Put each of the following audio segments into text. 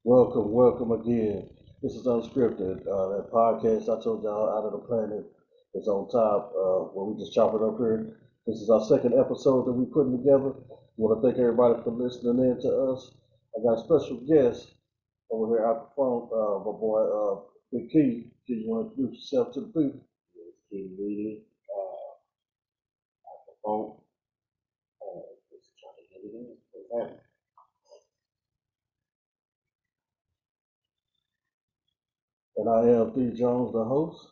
Welcome again. This is Unscripted. That podcast I told y'all out of the planet is on top. Where we just chop it up here. This is our second episode that we're putting together. I want to thank everybody for listening in to us. I got a special guest over here out the phone, my boy Big Key. Do you want to introduce yourself to the people? Keep reading at the phone. Just trying to get it in. And I am D. Jones, the host.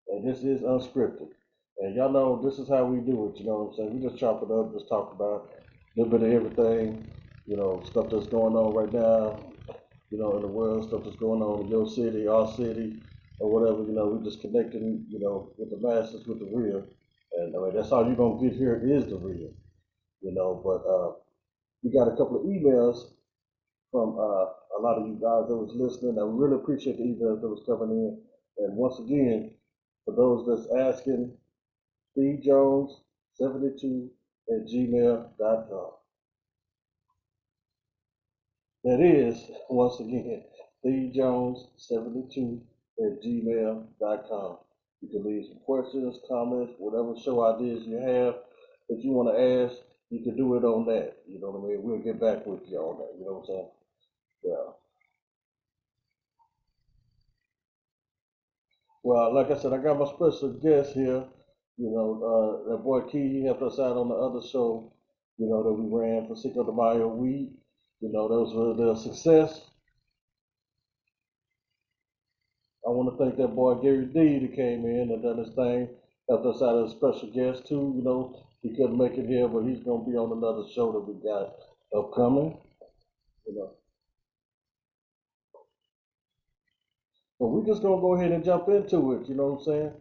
And this is Unscripted. And y'all know this is how we do it, you know what I'm saying? We just chop it up, just talk about a little bit of everything, you know, stuff that's going on right now, you know, in the world, stuff that's going on in your city, our city, or whatever, you know, we just connecting, you know, with the masses, with the real. And I mean, that's all you're gonna get here is the real, you know, but we got a couple of emails from a lot of you guys that was listening. I really appreciate the emails that was coming in. And once again, for those that's asking, 𝐷jones72@gmail.com. That is, once again, 𝐷jones72@gmail.com. You can leave some questions, comments, whatever show ideas you have that you want to ask, you can do it on that. You know what I mean? We'll get back with you on that. You know what I'm saying? Yeah. Well, like I said, I got my special guest here. You know, that boy Key, he helped us out on the other show, you know, that we ran for Cinco de Mayo week. You know, those were the success. I want to thank that boy Gary D that came in and done his thing, helped us out as a special guest too. You know, he couldn't make it here, but he's gonna be on another show that we got upcoming. You know, but we're just gonna go ahead and jump into it. You know what I'm saying?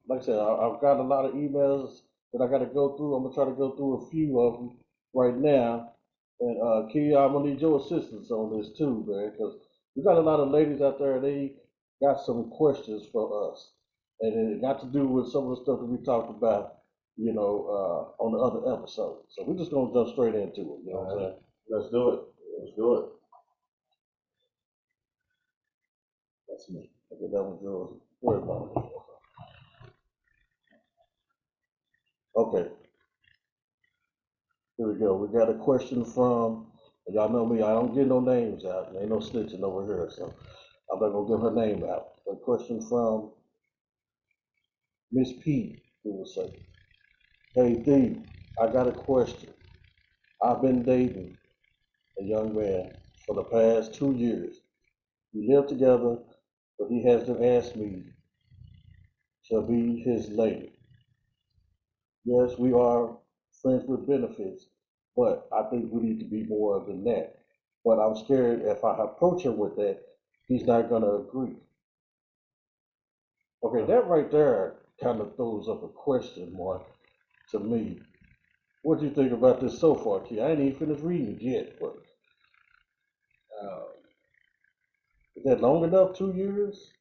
Like I said, I've got a lot of emails that I got to go through. I'm gonna try to go through a few of them right now. And Key, I'm gonna need your assistance on this too, man, because we got a lot of ladies out there. They got some questions for us, and it got to do with some of the stuff that we talked about, you know, on the other episode. So we're just gonna jump straight into it. You know what I'm saying? Let's do it. Let's do it. That's me. Okay, that was yours. Worry about it. Okay, here we go. We got a question from, y'all know me, I don't get no names out. Ain't no snitching over here, so I'm not gonna give her name out. A question from Miss P, who will say, "Hey D, I got a question. I've been dating a young man for the past 2 years. We live together, but he hasn't asked me to be his lady. Yes, we are friends with benefits, but I think we need to be more than that. But I'm scared if I approach him with that, he's not gonna agree." Okay, that right there kind of throws up a question mark to me. What do you think about this so far, Key? I ain't even finished reading it yet, but Uh, is that long enough? 2 years?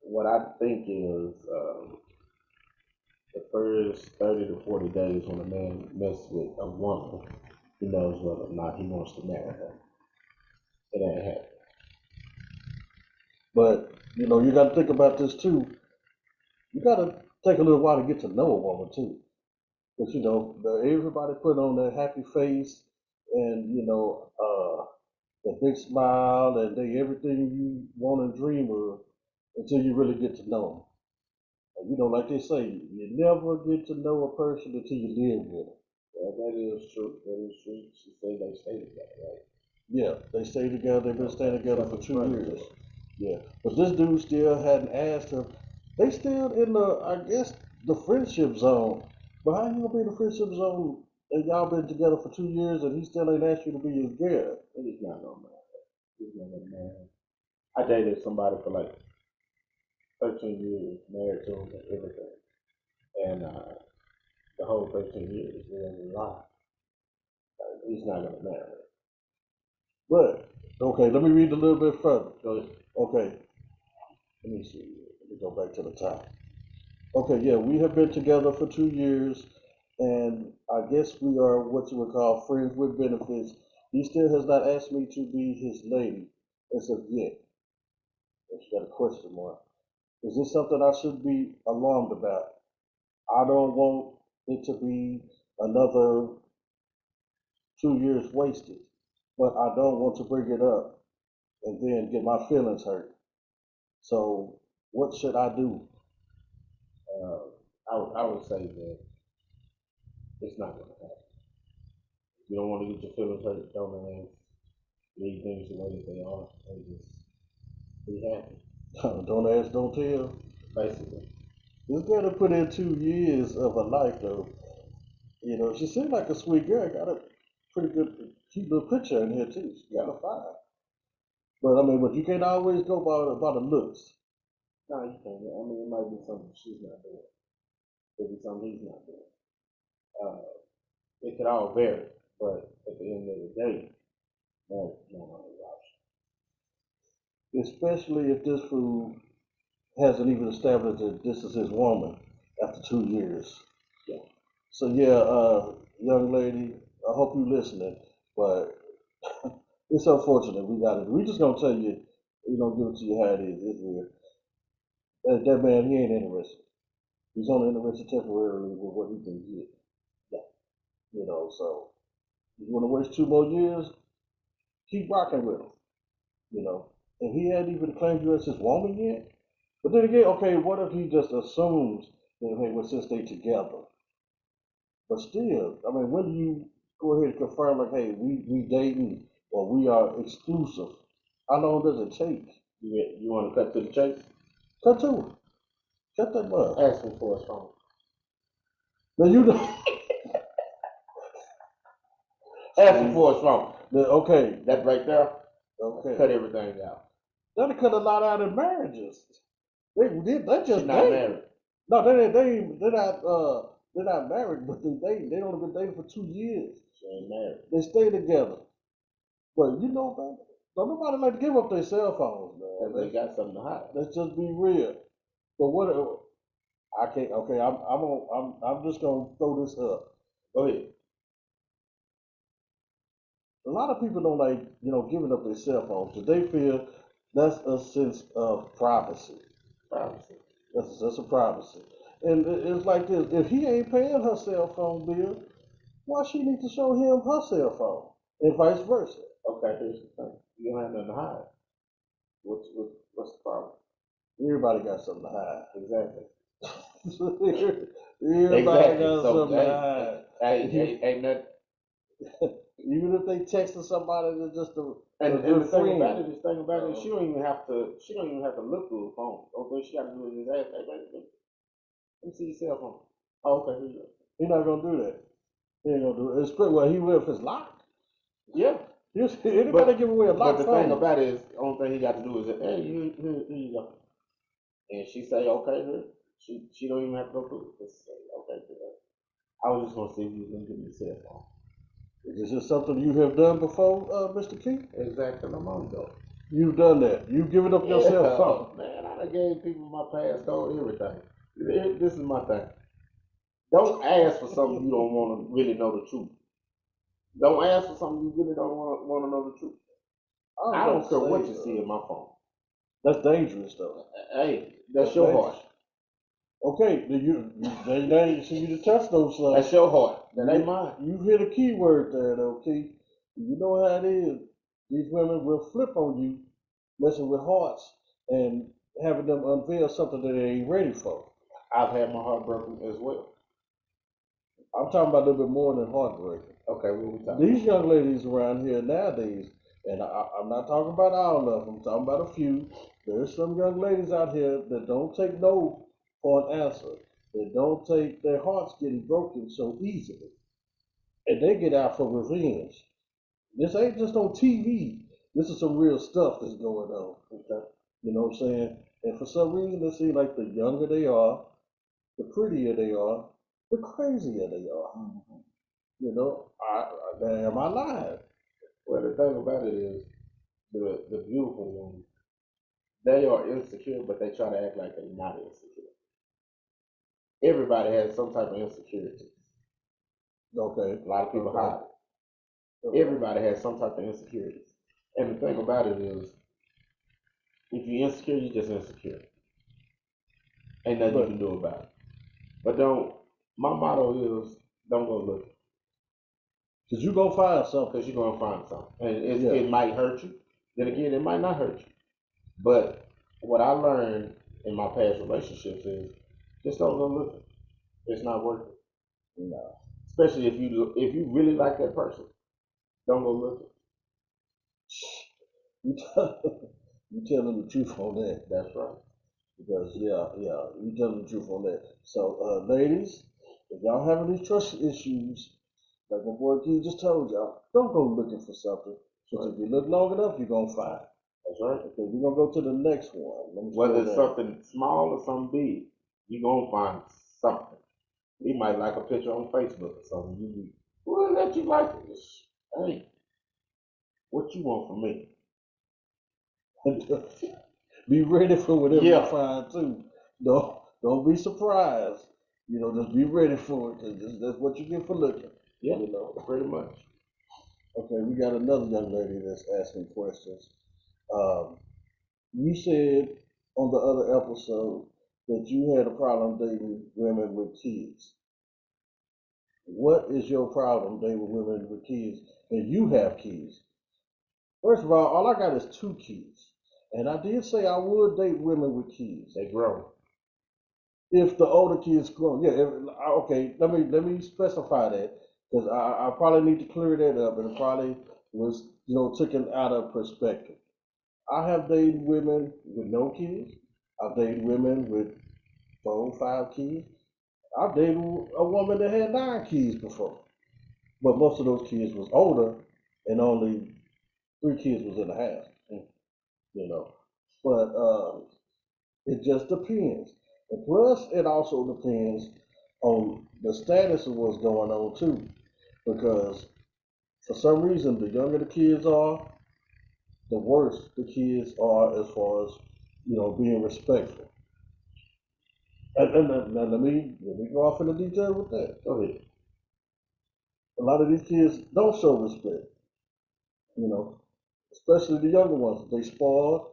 what I think is the first 30 to 40 days when a man messes with a woman, he knows whether or not he wants to marry her. It ain't happening. But you know, you got to think about this too. You got to take a little while to get to know a woman too. But you know, everybody put on their happy face and you know, the big smile and they everything you want and dream of until you really get to know them. And, you know, like they say, you never get to know a person until you live with them. Yeah, that is true. That is true. She said they stay together, right? Yeah, they stay together. They've been staying together for 2 years. Yeah, but this dude still hadn't asked her. They still in the, I guess, the friendship zone. But how you gonna be in the friendship zone and y'all been together for 2 years and he still ain't asked you to be his girl? He's not gonna marry her. He's not gonna marry her. I dated somebody for like 13 years, married to him and everything. And the whole 13 years was a lie. He's not gonna marry her. But okay, let me read a little bit further. Go ahead. Okay, let me see. Let me go back to the top. Okay, yeah, we have been together for 2 years, and I guess we are what you would call friends with benefits. He still has not asked me to be his lady as of yet. And she got a question mark. Is this something I should be alarmed about? I don't want it to be another 2 years wasted, but I don't want to bring it up and then get my feelings hurt. So what should I do? I would say that it's not going to happen. If you don't want to get your feelings hurt, don't ask. Leave things the way that they are, and just be happy. Don't ask, don't tell. Basically, It's got to put in 2 years of a life, though. You know, she seemed like a sweet girl. Got a pretty good, cute little picture in here too. She got a fine. But I mean, but you can't always go by the looks. no, you can't. I mean, it might be something she's not doing. Could be something he's not doing. Uh, it could all vary, but at the end of the day, no, no other option. Especially if this fool hasn't even established that this is his woman after 2 years. Yeah. So yeah, young lady, I hope you listening, but it's unfortunate we got it. We just gonna tell you, give it to you how it is. It's real. That man, he ain't interested. He's only interested temporarily with what he can get. Yeah. So you want to waste 2 more years? Keep rocking with him. And he hadn't even claimed you as his woman yet. But then again, okay, what if he just assumes that, hey, well, since they together? But still, I mean, when do you go ahead and confirm, like, hey, we dating or we are exclusive? How long does it take? You want to cut to the chase? Cut to it. Cut that mud. Ask him for his phone. Now you know. Ask him for his phone. Okay. That right there. Okay. Cut everything out. That'll cut a lot out of marriages. They just She's not married. No, they're not married, but they dating. They only been dating for 2 years. She ain't married. They stay together. But man, don't nobody like to give up their cell phones, man. They got something to hide. Let's just be real. But what? I can't. Okay, I'm just gonna throw this up. Go ahead. A lot of people don't like giving up their cell phones because they feel that's a sense of privacy. Privacy. That's a sense of privacy. And it's like this: if he ain't paying her cell phone bill, why she need to show him her cell phone, and vice versa? Okay, here's the thing: you don't have nothing to hide. What's the problem? Everybody got something to hide. Exactly. Everybody got something to hide. Ain't nothing. Even if they texting somebody that's just And the thing about it, Uh-oh. she don't even have to look through the phone. Okay, she got to do is just ask, hey, baby, let me see your cell phone. Oh, okay, here you go. He not gonna do that. He ain't gonna do it. It's pretty well. He will if it's locked. Yeah. Anybody give away a locked phone. But the phone. thing about it is, the only thing he got to do is, hey, here you go. And she say, okay, here. She don't even have to go through it. Just say, okay, good. I was just gonna see if you was gonna give me a cell phone. Is this something you have done before, Mr. Key? Exactly, I'm on though. You've done that. You've given up your cell phone. Man, I done gave people my passcode, everything. This is my thing. Don't ask for something you don't want to really know the truth. Don't ask for something you really don't want to know the truth. I don't care what you see in my phone. That's dangerous, though. Hey, that's your heart. Okay, you see you to touch those stuff. That's your heart. That ain't mine. You hit a key word there, though, Key. You know how it is. These women will flip on you, messing with hearts and having them unveil something that they ain't ready for. I've had my heart broken as well. I'm talking about a little bit more than heartbreaking. Okay, what we talking These young ladies around here nowadays, and I'm not talking about all of them, I'm talking about a few. There's some young ladies out here that don't take no for an answer. They don't take their hearts getting broken so easily. And they get out for revenge. This ain't just on TV. This is some real stuff that's going on. Okay? You know what I'm saying? And for some reason, it seems like the younger they are, the prettier they are, the crazier they are. Mm-hmm. Am I lying? Well, the thing about it is, the beautiful ones, they are insecure, but they try to act like they're not insecure. Everybody has some type of insecurity. Okay. A lot of people hide it. Okay. Everybody has some type of insecurities. And the thing about it is, if you're insecure, you're just insecure. Ain't nothing you can do about it. But my motto is, don't go looking. Because you're going to find something. Because you're going to find something. And it might hurt you. Then again, it might not hurt you. But what I learned in my past relationships is, just don't go looking. It's not worth it. No. Especially if you really like that person, don't go looking. You tell them the truth on that. That's right. Because you tell them the truth on that. So, ladies, if y'all having these trust issues, like my boy Key just told y'all, don't go looking for something. Because if you look long enough, you're gonna find. That's right. Okay, we're gonna go to the next one. Whether it's something small or something big, you're gonna find something. He might like a picture on Facebook or something. You be, well, that you like it. Hey, what you want from me? Be ready for whatever you find too. Don't be surprised. Just be ready for it, because that's what you get for looking. Yeah, pretty much. Okay, we got another young lady that's asking questions. You said on the other episode that you had a problem dating women with kids. What is your problem dating women with kids? And you have kids. First of all I got is 2 kids. And I did say I would date women with kids. They grow. If the older kids grow, yeah. Okay, let me specify that, because I probably need to clear that up, and it probably was taken out of perspective. I have dated women with no kids. I've dated women with 4, 5 kids. I've dated a woman that had 9 kids before, but most of those kids was older, and only 3 kids was in the house. But it just depends. And plus, it also depends on the status of what's going on too, because for some reason, the younger the kids are, the worse the kids are as far as being respectful. And now let me go off into detail with that. Go ahead. A lot of these kids don't show respect, especially the younger ones. They spoiled.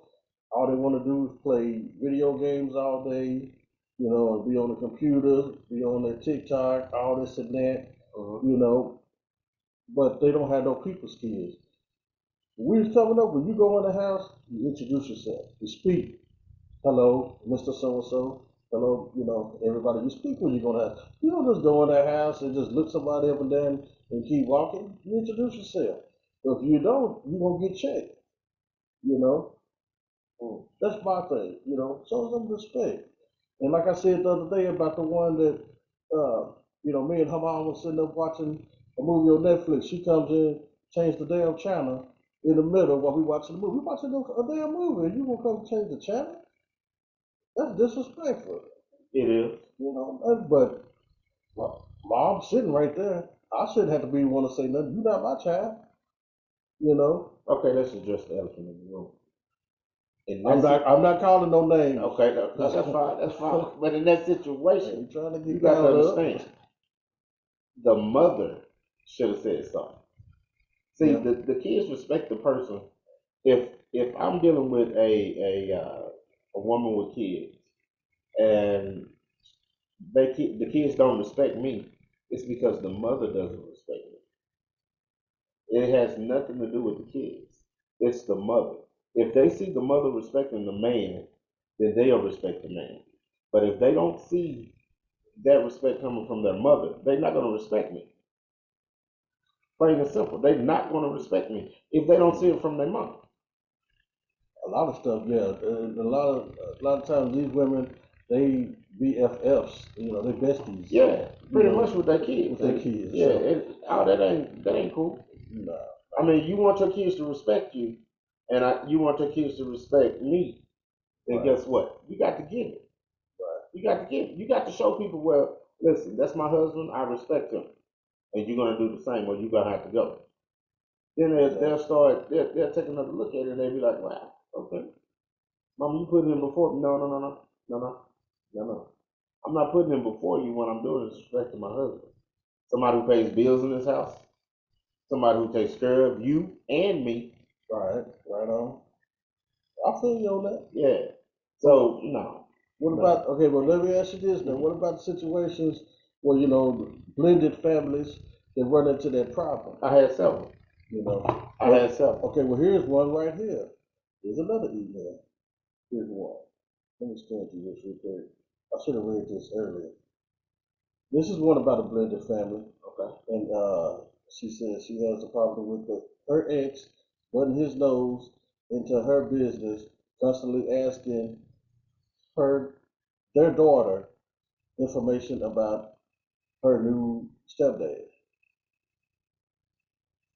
All they want to do is play video games all day, and be on the computer, be on their TikTok, all this and that, but they don't have no people skills. When we was coming up, when you go in the house, you introduce yourself. You speak. Hello, Mr. So-and-so. Hello, everybody. You speak when you're going to have. You don't just go in that house and just look somebody up and down and keep walking. You introduce yourself. If you don't, you're going to get checked, That's my thing, show some respect. And like I said the other day about the one that, me and her mom was sitting up watching a movie on Netflix. She comes in, change the damn channel in the middle while we watching the movie. We watching a damn movie, and you gonna come change the channel? That's disrespectful. It is. But mom's sitting right there. I shouldn't have to be one to say nothing. You're not my child. Okay, let's address the elephant in the room. I'm not calling no names. Okay, that's fine. That's fine. But in that situation, you got to understand, the mother should have said something. See, the kids respect the person. If I'm dealing with a woman with kids, and the kids don't respect me, it's because the mother doesn't respect me. It has nothing to do with the kids. It's the mother. If they see the mother respecting the man, then they'll respect the man. But if they don't see that respect coming from their mother, they're not going to respect me. Plain and simple. They're not going to respect me if they don't see it from their mom. A lot of stuff, yeah. A lot of times these women, they BFFs, they besties. Yeah, pretty much with their kids. With their kids. Yeah, that ain't cool. No. I mean, you want your kids to respect you, and you want your kids to respect me. And guess what? You got to give it. Right. You got to give it. You got to show people, well, listen, that's my husband. I respect him, and you're gonna do the same. Or you're gonna have to go. Then they'll take another look at it, and they'll be like, wow, okay, Mom, you putting him before me? No. I'm not putting him before you when I'm doing is respecting my husband. somebody who pays bills in this house, somebody who takes care of you and me. Right on. I feel you on that. Yeah. So, no. What about, okay, well, let me ask you this now. What about situations where, blended families, they run into that problem? I had several. I had several. Okay, well, here's one right here. Here's another email. Here's one. Let me scan through this real quick. I should have read this earlier. This is one about a blended family. Okay. And she says she has a problem with her ex butting his nose into her business, constantly asking their daughter information about her new stepdad.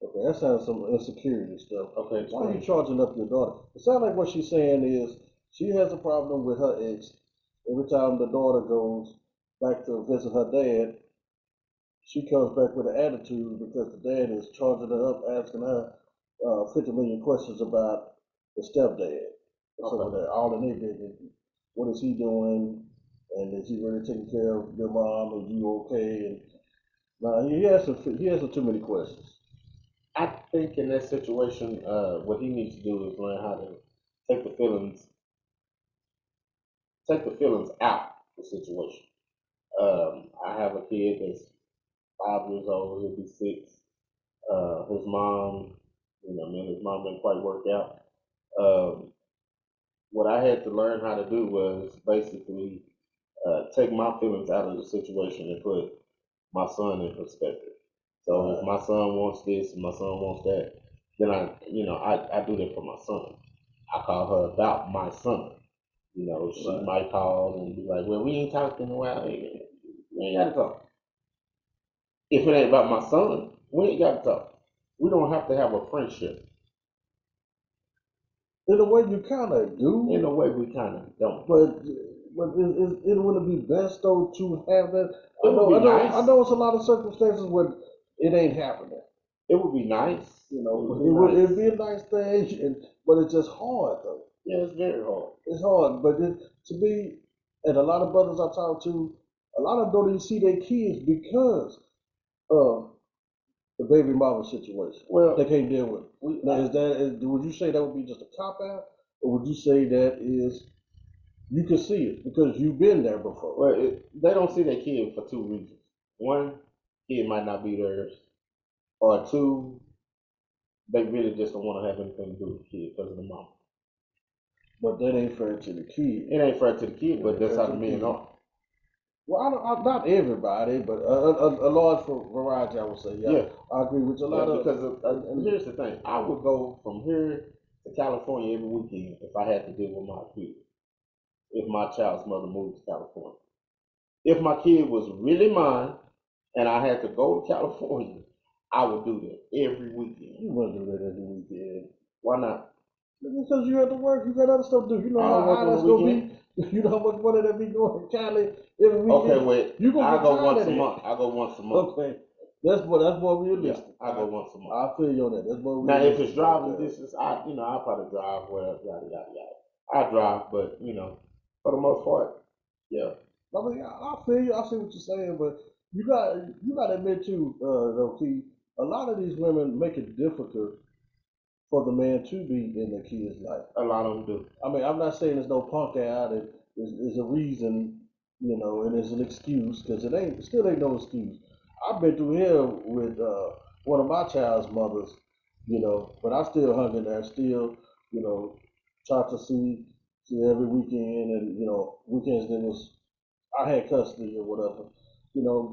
Okay, that sounds some insecurity stuff. Okay. Why are you charging up your daughter? It sounds like what she's saying is she has a problem with her ex. Every time the daughter goes back to visit her dad, she comes back with an attitude because the dad is charging her up, asking her 50 million questions about the stepdad. So they're all in their business. What is he doing? And is he really taking care of your mom? Are you okay? And now he has too many questions. I think in that situation, what he needs to do is learn how to take the feelings out of the situation. I have a kid that's 5 years old, he'll be 6. His mom, me and his mom didn't quite work out. What I had to learn how to do was basically take my feelings out of the situation and put my son in perspective. So if my son wants this and my son wants that, then I do that for my son. I call her about my son. She might call and be like, well, we ain't talking in a while. We ain't got to talk. If it ain't about my son, we ain't got to talk. We don't have to have a friendship. In a way, you kind of do. In a way, we kind of don't. But it wouldn't be best though to have that. It would be nice. I know it's a lot of circumstances where it ain't happening. It would be nice. It'd be a nice thing, but it's just hard though. Yeah, it's very hard. It's hard, but to me, and a lot of brothers I talk to, a lot of them don't even see their kids because of the baby mama situation. Well, they can't deal with it. Now, would you say that would be just a cop out, or would you say that is you can see it because you've been there before? Well, they don't see their kid for 2 reasons. One, kid might not be theirs, or 2, they really just don't want to have anything to do with the kid because of the mama. But that ain't fair to the kid. It ain't fair to the kid, but that's how the men are. Well, not everybody, but a large variety, I would say. Yeah, I agree with you. Because here's the thing: I would go from here to California every weekend if I had to deal with my kid. If my child's mother moved to California, if my kid was really mine, and I had to go to California, I would do that every weekend. You wouldn't do that every weekend. Why not? Because you have to work, you got other stuff to do. You know how that's gonna be. You know how much money that be going to Cali every weekend. Okay, wait. I go once a month. I go once a month. Okay, that's more realistic. Yeah, I go once a month. I feel you on that. That's more realistic. Now, if it's driving yeah. distance, I probably drive where yada yada yada. I drive, but for the most part, yeah. I mean, I feel you. I see what you're saying, but you got to admit too, though, Key, a lot of these women make it difficult for the man to be in the kid's life. A lot of them do. I mean, I'm not saying there's no punk out. There's a reason, and there's an excuse, because it still ain't no excuse. I've been through hell with one of my child's mothers, but I still hung in there, still, tried to see every weekend, and weekends I had custody or whatever,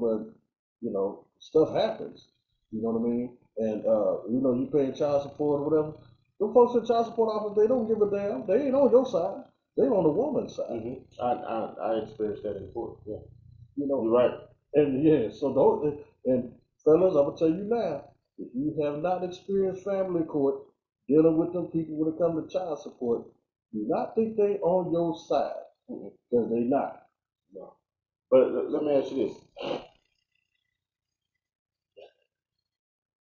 but stuff happens. You know what I mean? And you paying child support or whatever. Them folks in child support office, they don't give a damn. They ain't on your side. They on the woman's side. Mm-hmm. I experienced that in court. Yeah. You're right. And yeah, so don't. And fellas, I'm gonna tell you now, if you have not experienced family court dealing with them people when it comes to child support, do not think they on your side, because they not. No. But let me ask you this.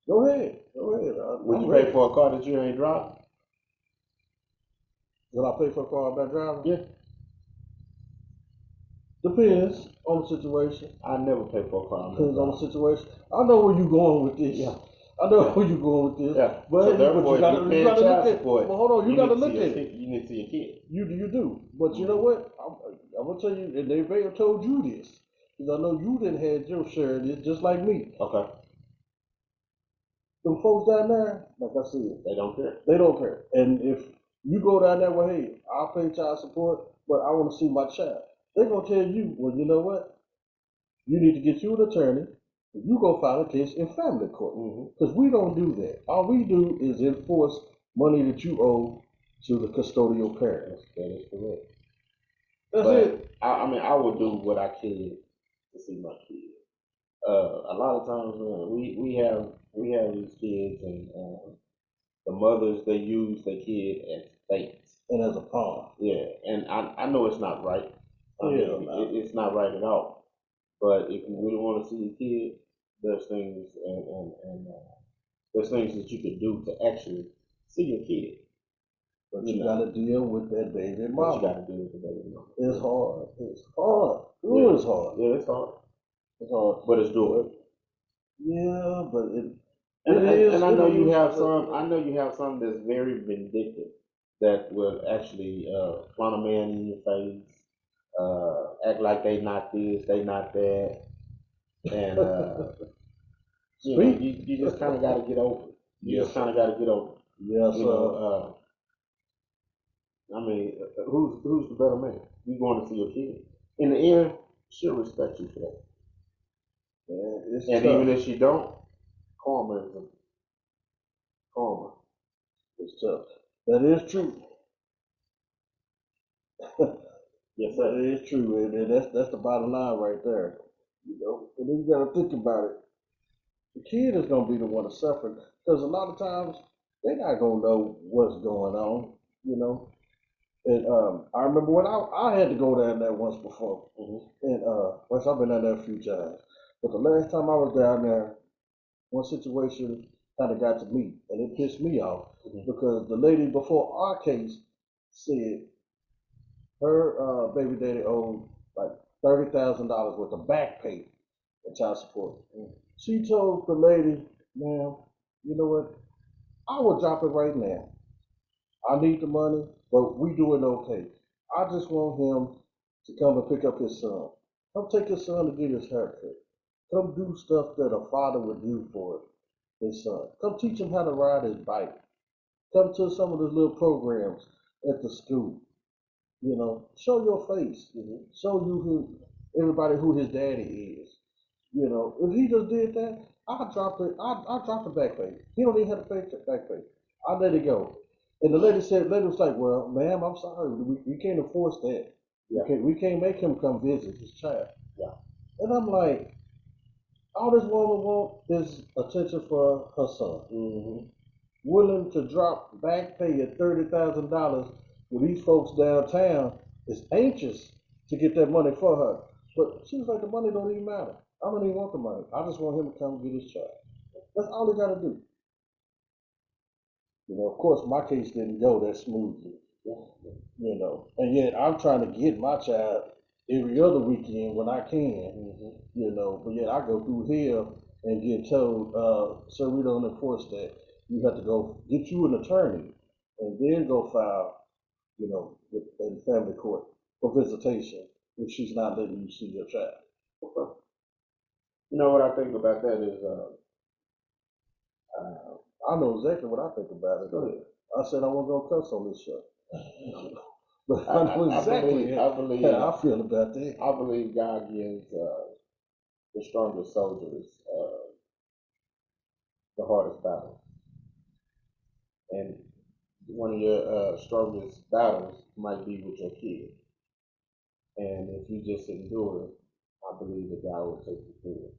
Go ahead. Would you pay for a car that you ain't driving? Would I pay for a car I'm not driving? Yeah. Depends on the situation. I never pay for a car. Depends on the situation. I know where you're going with this. Yeah. I know where you're going with this. Yeah. But, So therefore, you gotta if you're look paying at child it. support, Well, hold on, you gotta look at it. You need to see your kid. You do. But you know what? I'm gonna tell you, and they may have told you this. Because I know you didn't have your share of this, just like me. Okay. Them folks down there, like I said, They don't care. they don't care. And if you go down there, well, hey, I'll pay child support, but I want to see my child. They're gonna tell you, well, you know what? You need to get you an attorney. You go file a case in family court. Because we don't do that. All we do is enforce money that you owe to the custodial parents. That is correct. That's it. I mean, I would do what I can to see my kid. A lot of times, we have these kids, and the mothers, they use their kid as baits and as a pawn. Yeah, and I know it's not right. It's not right at all. But if you really want to see your kid, there's things and there's things that you can do to actually see your kid. But you gotta deal with that baby mama. You gotta deal with the baby mama. It's hard. It's hard. It's hard. Yeah, it's hard. It's hard. But it's doable. Yeah, but it is. And I know you have some. I know you have some that's very vindictive, that will actually flaunt a man in your face, act like they not this, they not that, and you just kind of got to get over it. You just kind of got to get over it. Yes, I mean, who's the better man? You going to see your kid? In the end, she'll respect you for that. Yeah, and tough. Even if she don't, karma is karma. It's tough. That is true. Yes, sir. That is true, and that's the bottom line right there. You know, and then you got to think about it. The kid is gonna be the one to suffer because a lot of times they're not gonna know what's going on. You know. And I remember when I had to go down there once before, and once I've been down there a few times, but the last time I was down there, one situation kind of got to me, and it pissed me off because the lady before our case said her baby daddy owed like $30,000 worth of back pay and child support. She told the lady, "Ma'am, you know what? I will drop it right now. I need the money, but we doing okay. I just want him to come and pick up his son. Come take his son to get his haircut. Come do stuff that a father would do for his son. Come teach him how to ride his bike. Come to some of the little programs at the school. You know, show your face. Show you everybody who his daddy is. You know, if he just did that, I drop it. I drop the back pay. He don't even have to pay back pay. I let it go." And the lady was like, "Well, ma'am, I'm sorry, we can't enforce that. Yeah. We can't make him come visit his child." Yeah. And I'm like, all this woman wants is attention for her son. Willing to drop back pay at $30,000 when these folks downtown is anxious to get that money for her. But she was like, the money don't even matter. I don't even want the money. I just want him to come get his child. That's all he got to do. You know, of course, my case didn't go that smoothly, you know, and yet I'm trying to get my child every other weekend when I can, you know, but yet I go through hell and get told, "Sir, we don't enforce that. You have to go get you an attorney and then go file, you know, in family court for visitation if she's not letting you see your child." Okay. You know what I think about that is, I know exactly what I think about it. I said I wasn't gonna cuss on this show. But I know exactly how I feel about that. I believe God gives the strongest soldiers the hardest battle. And one of your strongest battles might be with your kid. And if you just endure it, I believe that God will take you through it.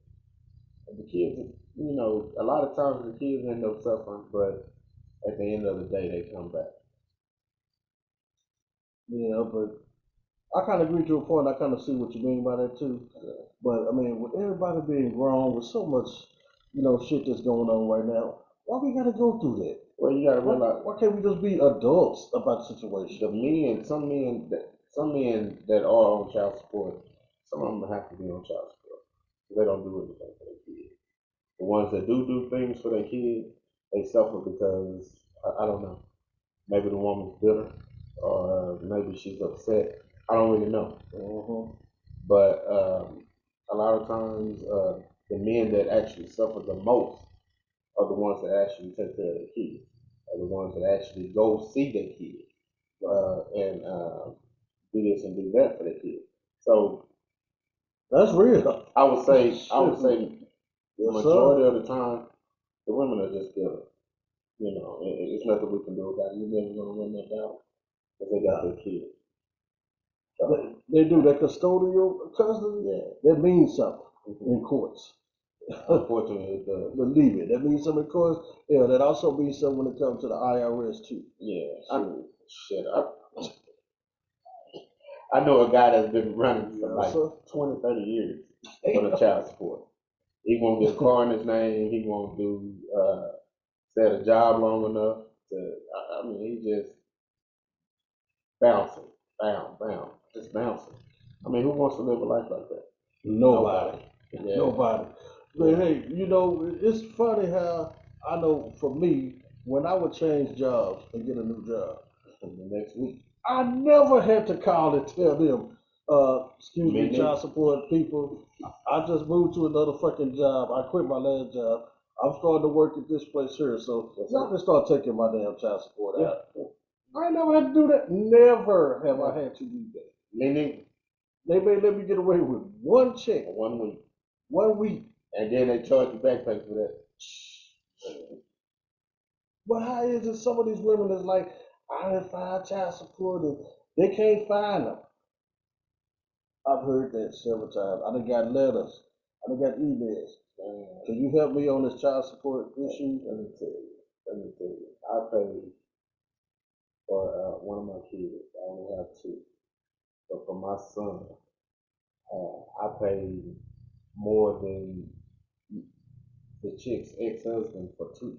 And the kids, you know, a lot of times the kids end up suffering, but at the end of the day, they come back. You know, but I kind of agree to a point. I kind of see what you mean by that too. But I mean, with everybody being grown, with so much, you know, shit that's going on right now, why we gotta go through that? Well, you gotta realize, why can't we just be adults about the situation? Some men that are on child support, Some of them have to be on child support. They don't do anything for their kids. The ones that do things for their kids, they suffer because I don't know. Maybe the woman's bitter, or maybe she's upset. I don't really know. But a lot of times, the men that actually suffer the most are the ones that actually take care of their kids, are the ones that actually go see their kids, and do this and do that for their kids. So that's real. I would say, the majority of the time, the women are just bitter. You know, it's nothing we can do about it. You're never gonna win that battle because they got their kids. So, they do that custodial custody. yeah, That means something in courts. unfortunately, it does. Believe it. That means something in courts. Yeah, that also means something when it comes to the IRS too. Yeah, I know a guy that's been running for like 20, 30 years for the child support. He won't get a car in his name. He won't do stay at a job long enough to. I mean, he just bouncing, just bouncing. I mean, who wants to live a life like that? Nobody. Yeah. Nobody. But hey, you know, it's funny how I know for me, when I would change jobs and get a new job, the next week, I never had to call and tell them, excuse me, Me child support people, I just moved to another fucking job. I quit my last job. I'm starting to work at this place here, so y'all can start taking my damn child support out. I ain't never had to do that. Never have I had to do that. Me neither. They may let me get away with one check, 1 week, 1 week. and then they charge you back pay for that. But how is it some of these women is like, I didn't find child support and they can't find them? I've heard that several times. I done got letters. I done got emails. Can you help me on this child support issue? Let me tell you. I paid for one of my kids. I only have two, but for my son, I paid more than the chick's ex-husband for two.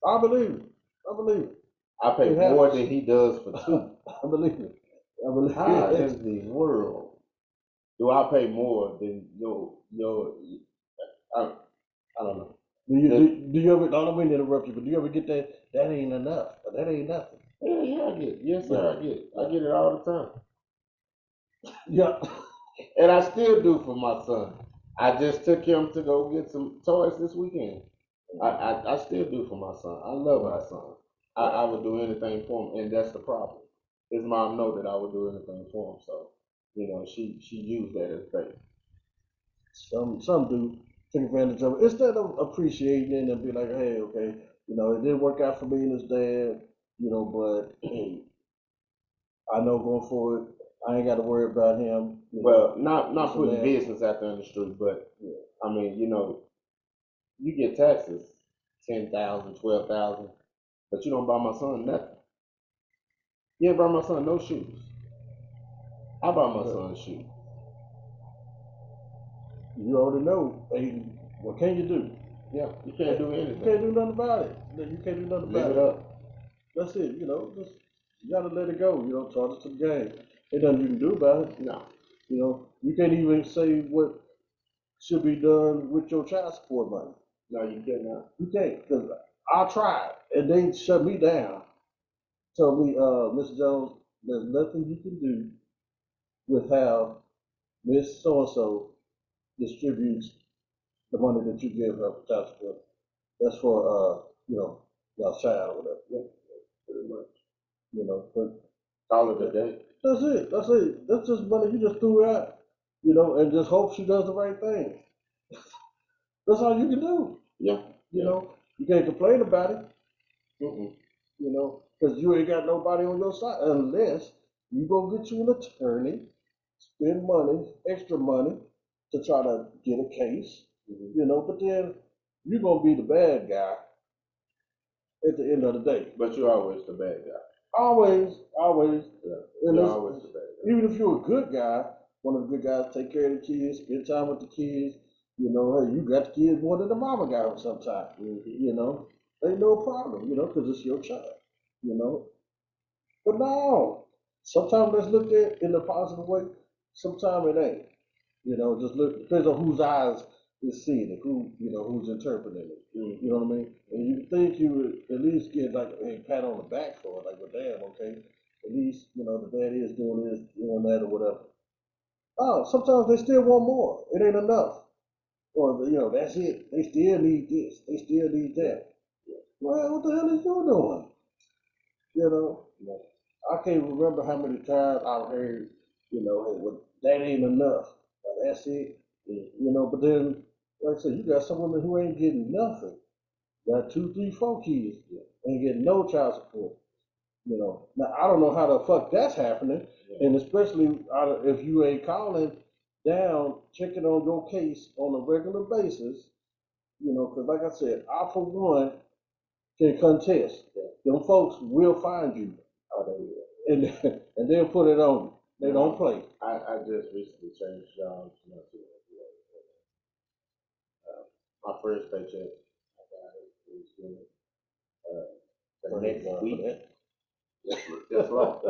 I believe it. I believe it. I pay more than he does for two. I believe it. I believe How it. in the world do I pay more than your? I don't know. Do you ever? I don't mean to interrupt you, but do you ever get that? That ain't enough. That ain't nothing. Yeah, I get it. Yes, sir, I get it. I get it all the time. Yeah. And I still do for my son. I just took him to go get some toys this weekend. I still do for my son. I love my son. I would do anything for him, and that's the problem. His mom know that I would do anything for him, so you know she used that as bait. Some do take advantage of it instead of appreciating it and be like, hey, okay, you know, it didn't work out for me and his dad, you know, but hey, I know going forward, I ain't got to worry about him. Well, not putting business out there in the street, but I mean, you know, you get taxes, 10,000, 12,000, but you don't buy my son nothing. You ain't buy my son no shoes. I buy my son shoes. You already know. Hey, what can you do? Yeah, you can't do anything. You can't do nothing about it. You can't do nothing about Live it up. That's it. You know, just you gotta let it go. You know, charge it to the game. Ain't nothing you can do about it. No. You know, you can't even say what should be done with your child support money. No, you cannot. You can't, because I tried and they shut me down. Told me, Mr. Jones, there's nothing you can do with how Miss So and So distributes the money that you give her for child support. That's for you know, your child or whatever. Yeah, pretty much. You know, but Call it a day. that's it. That's it. That's just money you just threw out. You know, and just hope she does the right thing. That's all you can do. Yeah. You know, you can't complain about it. Mm-mm. You know, because you ain't got nobody on your side unless you go get you an attorney, spend money, extra money to try to get a case. You know, but then you're gonna be the bad guy at the end of the day. But you're always the bad guy. Always. Yeah. You're always the bad guy. Even if you're a good guy, one of the good guys take care of the kids, spend time with the kids. You know, hey, you got the kids more than the mama got them sometimes. You know, ain't no problem. You know, because it's your child. You know, but no. Sometimes let's look at it in a positive way. sometimes it ain't. You know, just look, depends on whose eyes is seeing it, who, you know, who's interpreting it. Mm-hmm. You know what I mean? And you think you would at least get like a pat on the back for it, like, well, damn, okay, at least, you know, the daddy is doing this, doing that, or whatever. Oh, sometimes they still want more. It ain't enough. Or, you know, that's it. They still need this. They still need that. Well, what the hell is you doing? You know, I can't remember how many times I've heard, you know, hey, well, that ain't enough. Well, that's it. You know, but then, like I said, you got some women who ain't getting nothing. Got 2, 3, 4 kids, ain't getting no child support. You know, now I don't know how the fuck that's happening, and especially if you ain't calling down, checking on your case on a regular basis. You know, because like I said, I for one can contest. Them folks will find you, and and they'll put it on you. They don't play. I just recently changed jobs. My first paycheck, I got it was good. The next week, just long.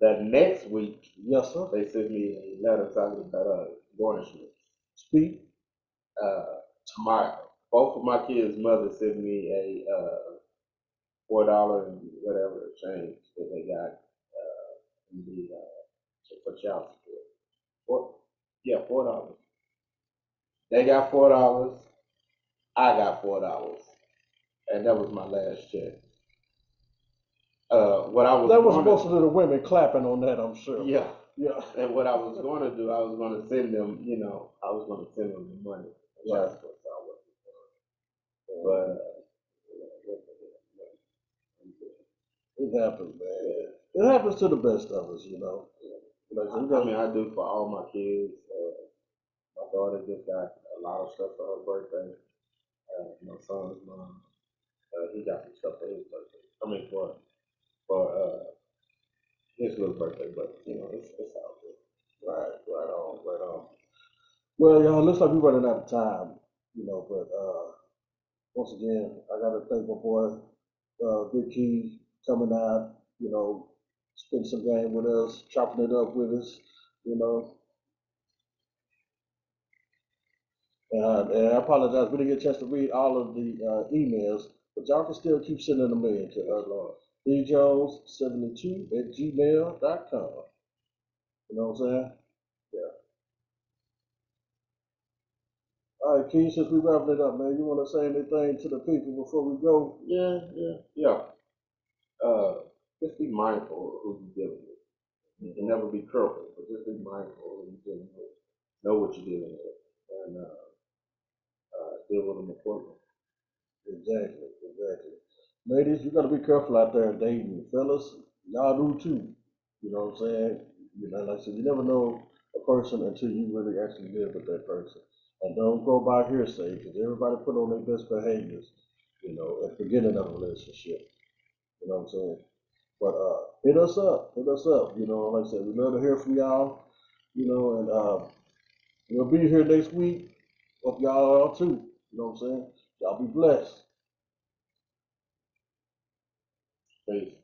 The next week, yes sir, they sent me a letter talking about garnishment. Speak. Both of my kids' mothers sent me a $4 and whatever change that they got in the for child support. $4. They got $4. I got $4, and that was my last check. What I was that was most of the women clapping on that, I'm sure. Yeah. Yeah. And what I was going to do, I was going to send them, you know, I was going to send them the money. Right. But it happens, man. It happens to the best of us, you know. Like, I mean, I do for all my kids. My daughter just got a lot of stuff for her birthday. My son's mom, he got some stuff for his birthday. I mean, for his little birthday, but you know, it's all good. Right on. Well, y'all, looks like we're running out of time, you know, but once again, I gotta thank my boy, Big Key, coming out, you know, spend some game with us, chopping it up with us, you know. And I apologize, we didn't get a chance to read all of the emails, but y'all can still keep sending them in to 𝐷jones72@gmail.com. You know what I'm saying? Yeah. All right, Key, since we wrapping it up, man, you want to say anything to the people before we go? Yeah. Just be mindful of who you're dealing with. You can never be perfect, but just be mindful of who you're dealing with. Know what you're dealing with, and deal with them accordingly. Exactly. Ladies, you got to be careful out there dating. Fellas, y'all do too. You know what I'm saying? You know, like I said, you never know a person until you really actually live with that person. And don't go by hearsay, because everybody put on their best behaviors, you know, at the beginning of a relationship. You know what I'm saying? But hit us up. You know, like I said, we love to hear from y'all. You know, and we'll be here next week. Hope y'all are too. You know what I'm saying? Y'all be blessed. Peace.